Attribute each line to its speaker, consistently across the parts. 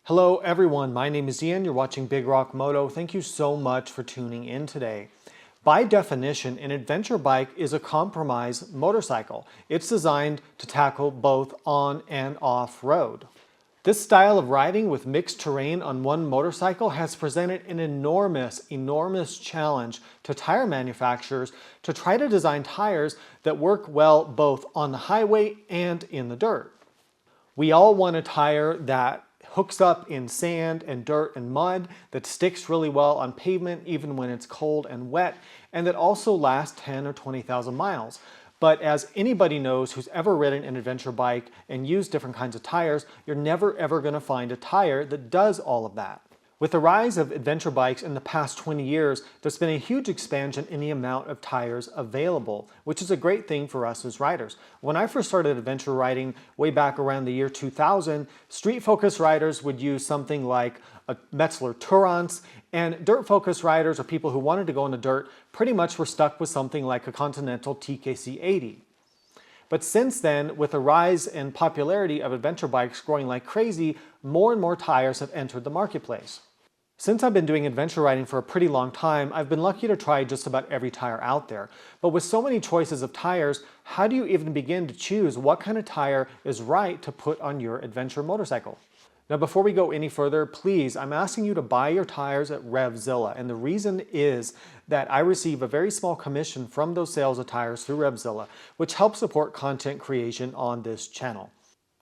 Speaker 1: Hello everyone, my name is Ian, you're watching Big Rock Moto. Thank you so much for tuning in today. By definition, an adventure bike is a compromise motorcycle. It's designed to tackle both on and off-road. This style of riding with mixed terrain on one motorcycle has presented an enormous challenge to tire manufacturers to try to design tires that work well both on the highway and in the dirt. We all want a tire that hooks up in sand and dirt and mud, that sticks really well on pavement even when it's cold and wet, and that also lasts 10 or 20,000 miles. But as anybody knows who's ever ridden an adventure bike and used different kinds of tires, you're never ever going to find a tire that does all of that. With the rise of adventure bikes in the past 20 years, there's been a huge expansion in the amount of tires available, which is a great thing for us as riders. When I first started adventure riding way back around the year 2000, street-focused riders would use something like a Metzeler Tourance, and dirt-focused riders or people who wanted to go in the dirt pretty much were stuck with something like a Continental TKC 80. But since then, with the rise in popularity of adventure bikes growing like crazy, more and more tires have entered the marketplace. Since I've been doing adventure riding for a pretty long time, I've been lucky to try just about every tire out there. But with so many choices of tires, how do you even begin to choose what kind of tire is right to put on your adventure motorcycle? Now, before we go any further, please, I'm asking you to buy your tires at REVZILLA. And the reason is that I receive a very small commission from those sales of tires through REVZILLA, which helps support content creation on this channel.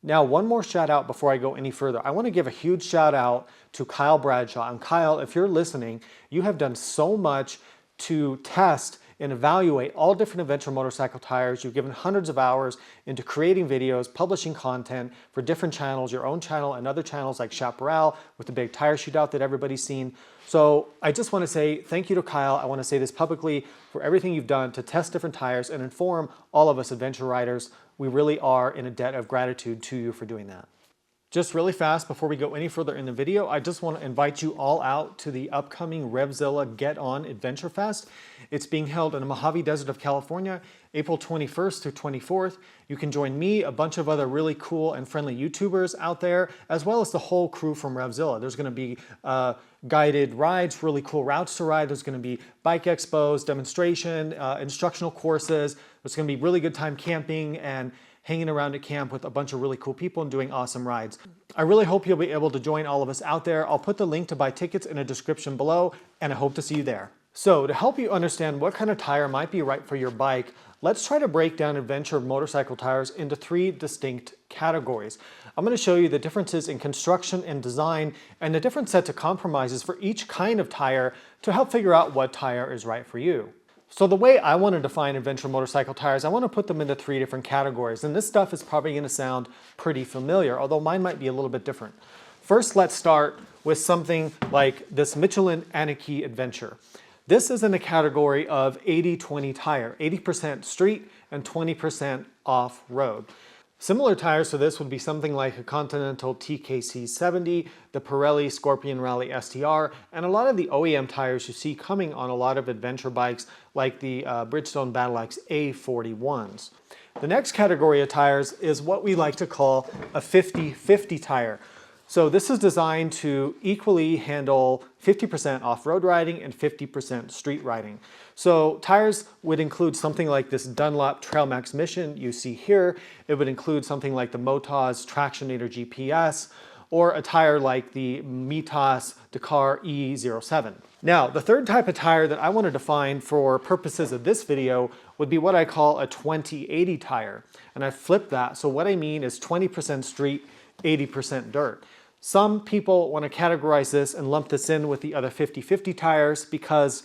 Speaker 1: Now, one more shout out before I go any further. I want to give a huge shout out to Kyle Bradshaw. And Kyle, if you're listening, you have done so much to test and evaluate all different adventure motorcycle tires. You've given hundreds of hours into creating videos, publishing content for different channels, your own channel and other channels like Shoutout with the big tire shootout that everybody's seen. So I just want to say thank you to Kyle. I want to say this publicly for everything you've done to test different tires and inform all of us adventure riders. We really are in a debt of gratitude to you for doing that. Just really fast before we go any further in the video, I just want to invite you all out to the upcoming REVZILLA Get On Adventure Fest. It's being held in the Mojave Desert of California, April 21st through 24th. You can join me, a bunch of other really cool and friendly YouTubers out there, as well as the whole crew from REVZILLA. There's going to be guided rides, really cool routes to ride. There's going to be bike expos, demonstration, instructional courses. There's going to be really good time camping and hanging around at camp with a bunch of really cool people and doing awesome rides. I really hope you'll be able to join all of us out there. I'll put the link to buy tickets in the description below, and I hope to see you there. So to help you understand what kind of tire might be right for your bike, let's try to break down adventure motorcycle tires into three distinct categories. I'm going to show you the differences in construction and design and the different sets of compromises for each kind of tire to help figure out what tire is right for you. So the way I want to define adventure motorcycle tires, I want to put them into three different categories. And this stuff is probably going to sound pretty familiar, although mine might be a little bit different. First, let's start with something like this Michelin Anarchy Adventure. This is in the category of 80-20 tire, 80% street and 20% off-road. Similar tires to this would be something like a Continental TKC 70, the Pirelli Scorpion Rally STR, and a lot of the OEM tires you see coming on a lot of adventure bikes like the Bridgestone Battle Axe A41s. The next category of tires is what we like to call a 50-50 tire. So this is designed to equally handle 50% off-road riding and 50% street riding. So tires would include something like this Dunlop Trail Max Mission you see here. It would include something like the Moto's Tractionator GPS, or a tire like the Mitas Dakar E07. Now, the third type of tire that I want to define for purposes of this video would be what I call a 20-80 tire. And I flipped that, so what I mean is 20% street, 80% dirt. Some people want to categorize this and lump this in with the other 50-50 tires because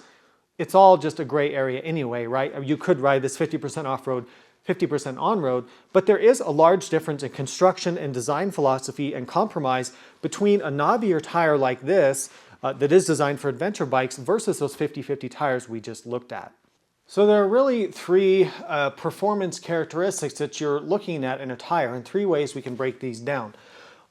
Speaker 1: it's all just a gray area anyway, right? You could ride this 50% off-road, 50% on-road, but there is a large difference in construction and design philosophy and compromise between a knobbier tire like this that is designed for adventure bikes versus those 50-50 tires we just looked at. So there are really three performance characteristics that you're looking at in a tire, and three ways we can break these down.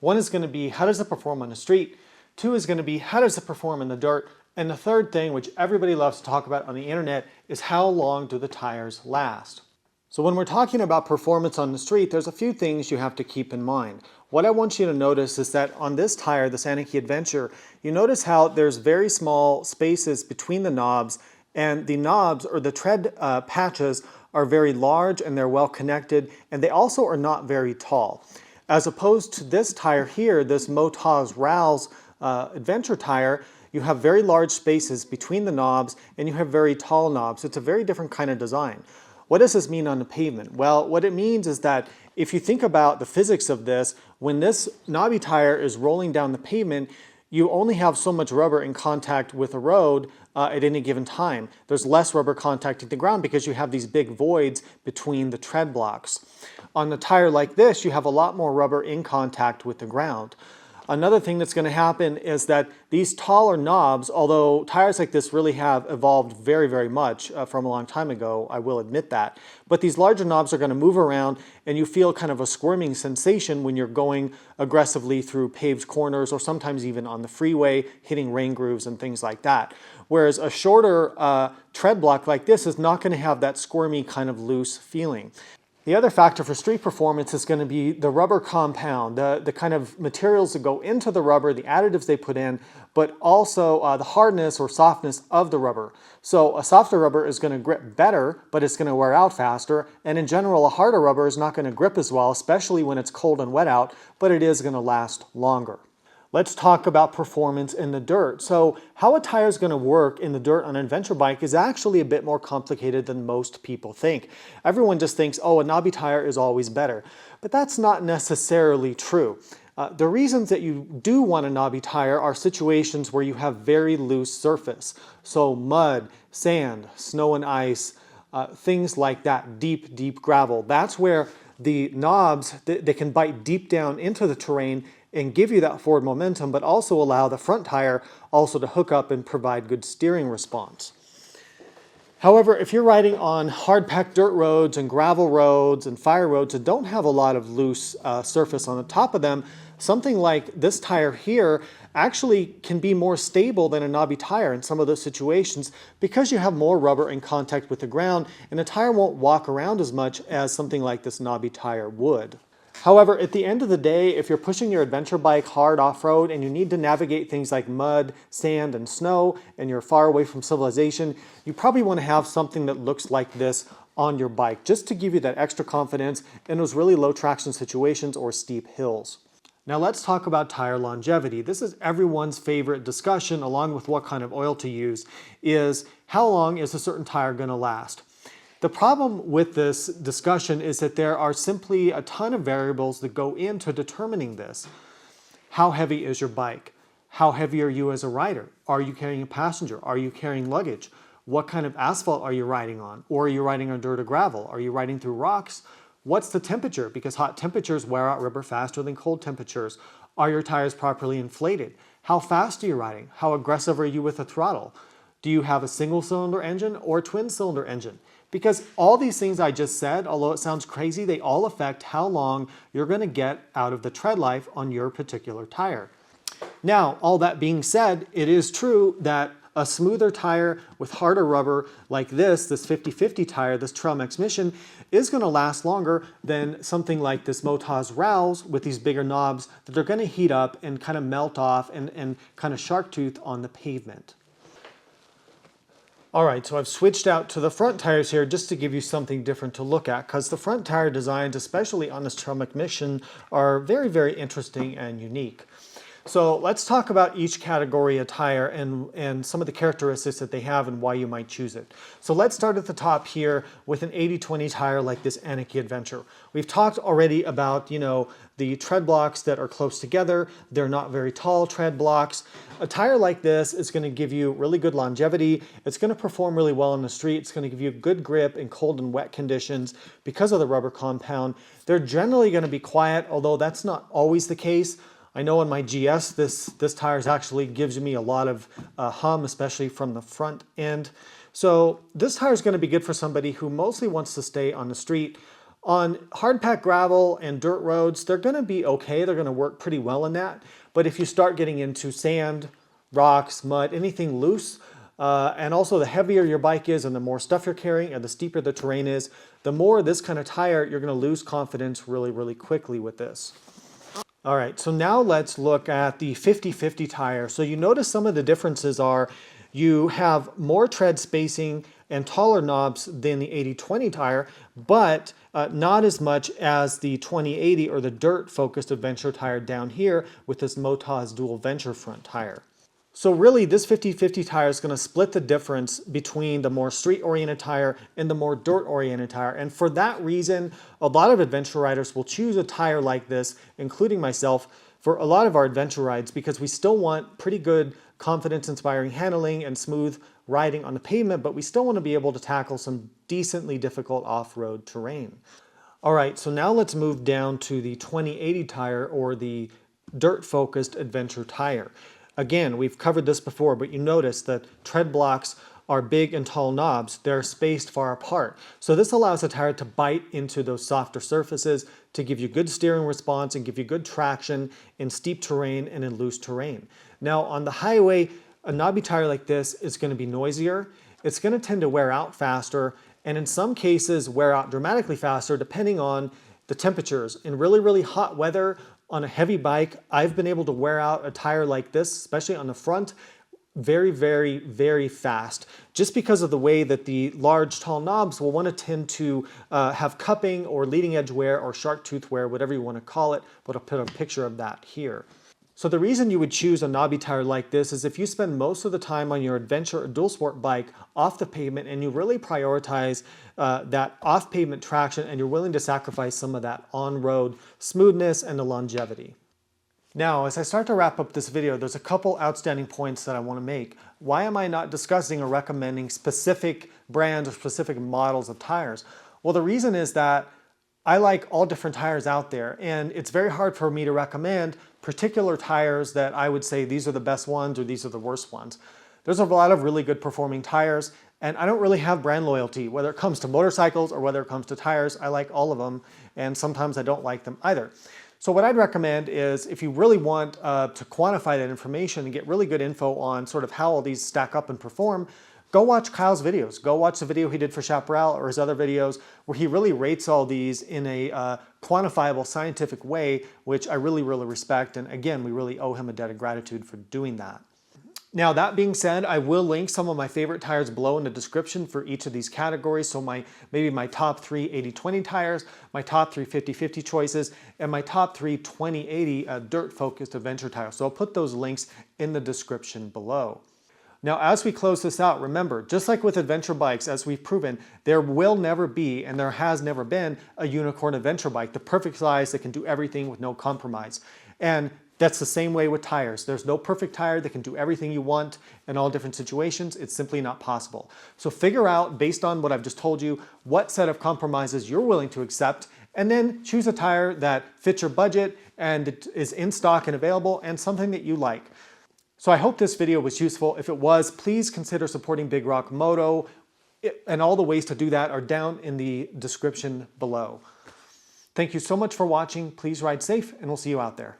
Speaker 1: One is going to be how does it perform on the street? Two is going to be how does it perform in the dirt? And the third thing, which everybody loves to talk about on the internet, is how long do the tires last? So when we're talking about performance on the street, there's a few things you have to keep in mind. What I want you to notice is that on this tire, this Anarchy Adventure, you notice how there's very small spaces between the knobs, and the knobs or the tread patches are very large and they're well connected, and they also are not very tall. As opposed to this tire here, this MOJAVE REVZILLA Adventure tire, you have very large spaces between the knobs and you have very tall knobs. It's a very different kind of design. What does this mean on the pavement? Well, what it means is that if you think about the physics of this, when this knobby tire is rolling down the pavement, you only have so much rubber in contact with a road at any given time. There's less rubber contacting the ground because you have these big voids between the tread blocks. On a tire like this, you have a lot more rubber in contact with the ground. Another thing that's going to happen is that these taller knobs, although tires like this really have evolved very, very much from a long time ago, I will admit that, but these larger knobs are going to move around and you feel kind of a squirming sensation when you're going aggressively through paved corners or sometimes even on the freeway, hitting rain grooves and things like that. Whereas a shorter tread block like this is not going to have that squirmy kind of loose feeling. The other factor for street performance is going to be the rubber compound, the kind of materials that go into the rubber, the additives they put in, but also the hardness or softness of the rubber. So a softer rubber is going to grip better, but it's going to wear out faster. And in general, a harder rubber is not going to grip as well, especially when it's cold and wet out, but it is going to last longer. Let's talk about performance in the dirt. So how a tire is going to work in the dirt on an adventure bike is actually a bit more complicated than most people think. Everyone just thinks, oh, a knobby tire is always better. But that's not necessarily true. The reasons that you do want a knobby tire are situations where you have very loose surface. So mud, sand, snow and ice, things like that, deep, deep gravel. That's where the knobs, they can bite deep down into the terrain and give you that forward momentum, but also allow the front tire also to hook up and provide good steering response. However, if you're riding on hard-packed dirt roads and gravel roads and fire roads that don't have a lot of loose surface on the top of them, something like this tire here actually can be more stable than a knobby tire in some of those situations because you have more rubber in contact with the ground and the tire won't walk around as much as something like this knobby tire would. However, at the end of the day, if you're pushing your adventure bike hard off-road and you need to navigate things like mud, sand, and snow, and you're far away from civilization, you probably want to have something that looks like this on your bike, just to give you that extra confidence in those really low traction situations or steep hills. Now let's talk about tire longevity. This is everyone's favorite discussion, along with what kind of oil to use, is how long is a certain tire going to last? The problem with this discussion is that there are simply a ton of variables that go into determining this. How heavy is your bike? How heavy are you as a rider? Are you carrying a passenger? Are you carrying luggage? What kind of asphalt are you riding on? Or are you riding on dirt or gravel? Are you riding through rocks? What's the temperature? Because hot temperatures wear out rubber faster than cold temperatures. Are your tires properly inflated? How fast are you riding? How aggressive are you with the throttle? Do you have a single-cylinder engine or a twin-cylinder engine? Because all these things I just said, although it sounds crazy, they all affect how long you're going to get out of the tread life on your particular tire. Now, all that being said, it is true that a smoother tire with harder rubber like this 50-50 tire, this Trail Max Mission, is going to last longer than something like this MOJAVE REVZILLA with these bigger knobs that are going to heat up and kind of melt off and kind of shark tooth on the pavement. All right, so I've switched out to the front tires here just to give you something different to look at, because the front tire designs, especially on this Trail Max Mission, are very, very interesting and unique. So let's talk about each category of tire and some of the characteristics that they have and why you might choose it. So let's start at the top here with an 80-20 tire like this Anarchy Adventure. We've talked already about, the tread blocks that are close together. They're not very tall tread blocks. A tire like this is going to give you really good longevity. It's going to perform really well on the street. It's going to give you good grip in cold and wet conditions because of the rubber compound. They're generally going to be quiet, although that's not always the case. I know on my GS, this tire actually gives me a lot of hum, especially from the front end. So this tire is going to be good for somebody who mostly wants to stay on the street. On hard-packed gravel and dirt roads, they're going to be okay. They're going to work pretty well in that. But if you start getting into sand, rocks, mud, anything loose, And also the heavier your bike is and the more stuff you're carrying and the steeper the terrain is, the more this kind of tire, you're going to lose confidence really, really quickly with this. All right, so now let's look at the 50-50 tire. So you notice some of the differences are you have more tread spacing and taller knobs than the 80-20 tire, but not as much as the 2080 or the dirt-focused adventure tire down here with this Moto's dual venture front tire. So really this 50-50 tire is going to split the difference between the more street-oriented tire and the more dirt-oriented tire. And for that reason, a lot of adventure riders will choose a tire like this, including myself, for a lot of our adventure rides because we still want pretty good confidence-inspiring handling and smooth riding on the pavement, but we still want to be able to tackle some decently difficult off-road terrain. All right, so now let's move down to the 2080 tire or the dirt-focused adventure tire. Again, we've covered this before, but you notice that tread blocks are big and tall knobs. They're spaced far apart. So this allows the tire to bite into those softer surfaces to give you good steering response and give you good traction in steep terrain and in loose terrain. Now on the highway, a knobby tire like this is going to be noisier. It's going to tend to wear out faster, and in some cases wear out dramatically faster depending on the temperatures. In really, really hot weather, on a heavy bike, I've been able to wear out a tire like this, especially on the front, very, very, very fast, just because of the way that the large, tall knobs will want to tend to have cupping or leading edge wear or shark tooth wear, whatever you want to call it, but I'll put a picture of that here. So the reason you would choose a knobby tire like this is if you spend most of the time on your adventure or dual sport bike off the pavement and you really prioritize that off-pavement traction and you're willing to sacrifice some of that on-road smoothness and the longevity. Now, as I start to wrap up this video, there's a couple outstanding points that I want to make. Why am I not discussing or recommending specific brands or specific models of tires? Well, the reason is that I like all different tires out there, and it's very hard for me to recommend particular tires that I would say these are the best ones or these are the worst ones. There's a lot of really good performing tires, and I don't really have brand loyalty, whether it comes to motorcycles or whether it comes to tires. I like all of them, and sometimes I don't like them either. So what I'd recommend is if you really want to quantify that information and get really good info on sort of how all these stack up and perform, go watch Kyle's videos. Go watch the video he did for Chaparral or his other videos where he really rates all these in a quantifiable scientific way, which I really, really respect. And again, we really owe him a debt of gratitude for doing that. Now, that being said, I will link some of my favorite tires below in the description for each of these categories. So maybe my top 3 80-20 tires, my top 3 50-50 choices, and my top 3 20-80 dirt-focused adventure tires. So I'll put those links in the description below. Now, as we close this out, remember, just like with adventure bikes, as we've proven, there will never be, and there has never been, a unicorn adventure bike, the perfect size that can do everything with no compromise. And that's the same way with tires. There's no perfect tire that can do everything you want in all different situations. It's simply not possible. So figure out, based on what I've just told you, what set of compromises you're willing to accept, and then choose a tire that fits your budget and it is in stock and available and something that you like. So I hope this video was useful. If it was, please consider supporting Big Rock Moto, and all the ways to do that are down in the description below. Thank you so much for watching. Please ride safe, and we'll see you out there.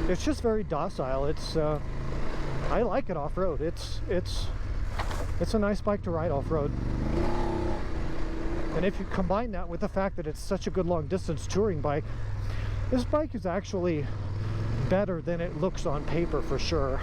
Speaker 1: It's just very docile. I like it off-road. It's a nice bike to ride off-road. And if you combine that with the fact that it's such a good long-distance touring bike, this bike is actually better than it looks on paper for sure.